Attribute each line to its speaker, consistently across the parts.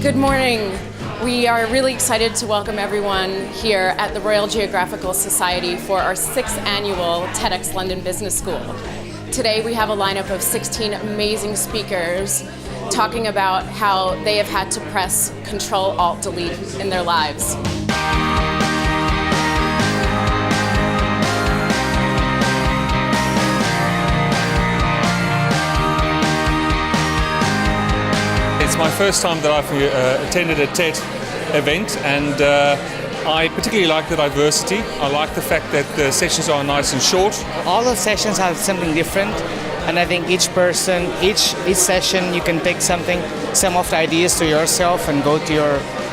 Speaker 1: Good morning. We are really excited to welcome everyone here at the Royal Geographical Society for our 6th annual TEDx London Business School. Today we have a lineup of 16 amazing speakers talking about how they have had to press Control-Alt-Delete in their lives.
Speaker 2: It's my first time that I've attended a TED event, and I particularly like the diversity. I like the fact that the sessions are nice and short.
Speaker 3: All the sessions have something different, and I think each session you can take some of the ideas to yourself and go to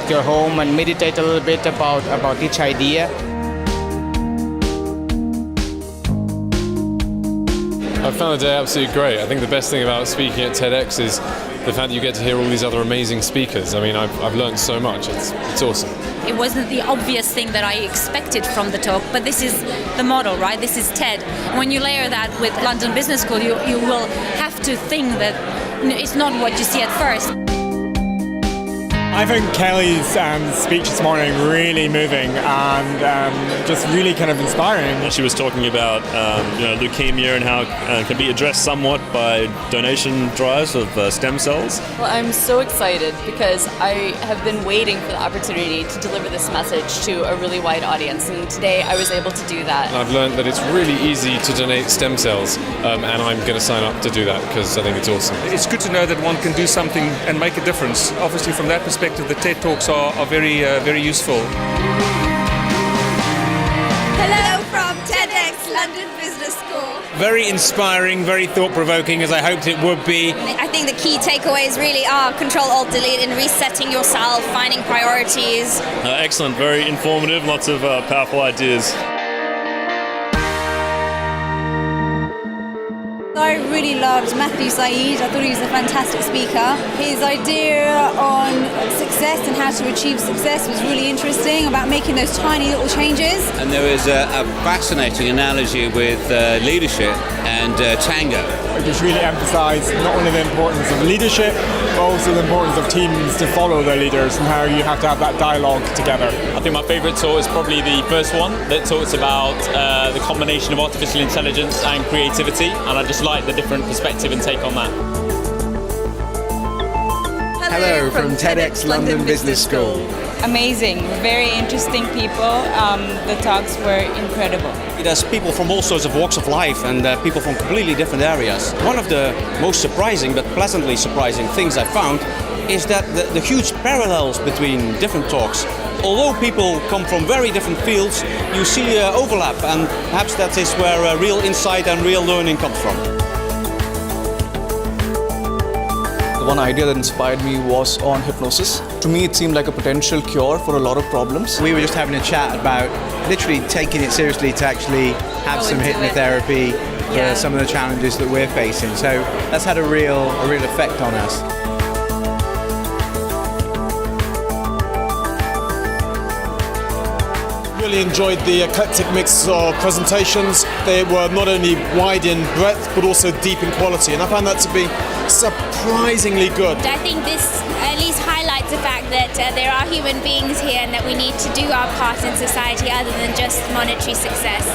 Speaker 3: your home and meditate a little bit about each idea.
Speaker 4: I found the day absolutely great. I think the best thing about speaking at TEDx is the fact that you get to hear all these other amazing speakers. I mean, I've learned so much. It's awesome.
Speaker 5: It wasn't the obvious thing that I expected from the talk, but this is the model, right? This is TED. When you layer that with London Business School, you will have to think that it's not what you see at first.
Speaker 6: I think Kelly's speech this morning really moving and just really kind of inspiring.
Speaker 7: She was talking about leukemia and how it can be addressed somewhat by donation drives of stem cells.
Speaker 8: Well, I'm so excited because I have been waiting for the opportunity to deliver this message to a really wide audience, and today I was able to do that.
Speaker 4: I've learned that it's really easy to donate stem cells, and I'm going to sign up to do that because I think it's awesome.
Speaker 2: It's good to know that one can do something and make a difference. Obviously, from that perspective, the TED Talks are very useful.
Speaker 9: Hello from TEDx London Business School.
Speaker 10: Very inspiring, very thought-provoking, as I hoped it would be.
Speaker 9: I think the key takeaways really are Control-Alt-Delete and resetting yourself, finding priorities.
Speaker 7: Excellent, very informative, lots of powerful ideas.
Speaker 11: I really loved Matthew Saeed. I thought he was a fantastic speaker. His idea on success and how to achieve success was really interesting, about making those tiny little changes.
Speaker 12: And there was a fascinating analogy with leadership and tango.
Speaker 6: It just really emphasised not only the importance of leadership, but also the importance of teams to follow their leaders and how you have to have that dialogue together.
Speaker 13: I think my favourite talk is probably the first one that talks about the combination of artificial intelligence and creativity, and I just like the different perspective and take on that.
Speaker 14: Hello from TEDx London Business School.
Speaker 15: Amazing, very interesting people. The talks were incredible.
Speaker 16: There's people from all sorts of walks of life and people from completely different areas. One of the most surprising but pleasantly surprising things I found is that the huge parallels between different talks. Although people come from very different fields, you see overlap, and perhaps that is where real insight and real learning comes from.
Speaker 17: One idea that inspired me was on hypnosis. To me, it seemed like a potential cure for a lot of problems.
Speaker 18: We were just having a chat about literally taking it seriously to actually have some hypnotherapy for some of the challenges that we're facing. So that's had a real effect on us.
Speaker 19: Really enjoyed the eclectic mix of presentations. They were not only wide in breadth but also deep in quality, and I found that to be surprisingly good.
Speaker 9: I think this at least highlights the fact that there are human beings here and that we need to do our part in society other than just monetary success.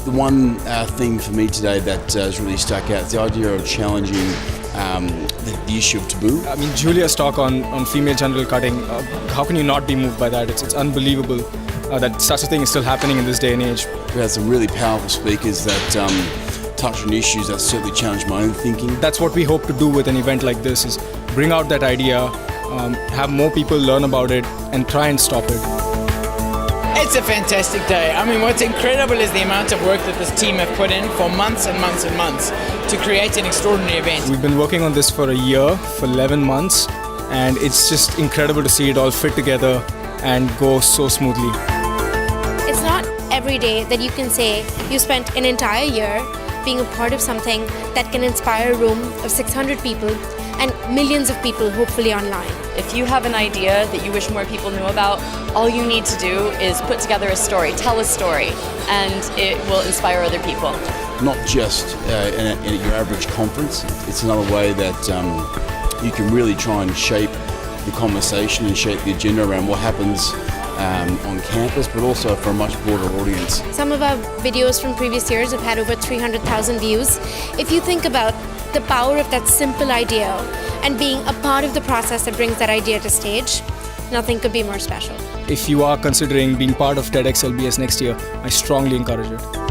Speaker 20: The one thing for me today that has really stuck out is the idea of challenging the issue of taboo.
Speaker 17: I mean, Julia's talk on female genital cutting, how can you not be moved by that? It's unbelievable that such a thing is still happening in this day and age.
Speaker 20: We had some really powerful speakers that touched on issues that certainly challenged my own thinking.
Speaker 17: That's what we hope to do with an event like this, is bring out that idea, have more people learn about it and try and stop it.
Speaker 3: It's a fantastic day. I mean, what's incredible is the amount of work that this team have put in for months and months and months to create an extraordinary event.
Speaker 17: We've been working on this for a year, for 11 months, and it's just incredible to see it all fit together and go so smoothly.
Speaker 9: It's not every day that you can say you spent an entire year being a part of something that can inspire a room of 600 people and millions of people hopefully online.
Speaker 8: If you have an idea that you wish more people knew about, all you need to do is put together a story, tell a story, and it will inspire other people.
Speaker 20: Not just in your average conference, it's another way that you can really try and shape the conversation and shape the agenda around what happens on campus, but also for a much broader audience.
Speaker 9: Some of our videos from previous years have had over 300,000 views. If you think about the power of that simple idea and being a part of the process that brings that idea to stage, nothing could be more special.
Speaker 17: If you are considering being part of TEDx LBS next year, I strongly encourage it.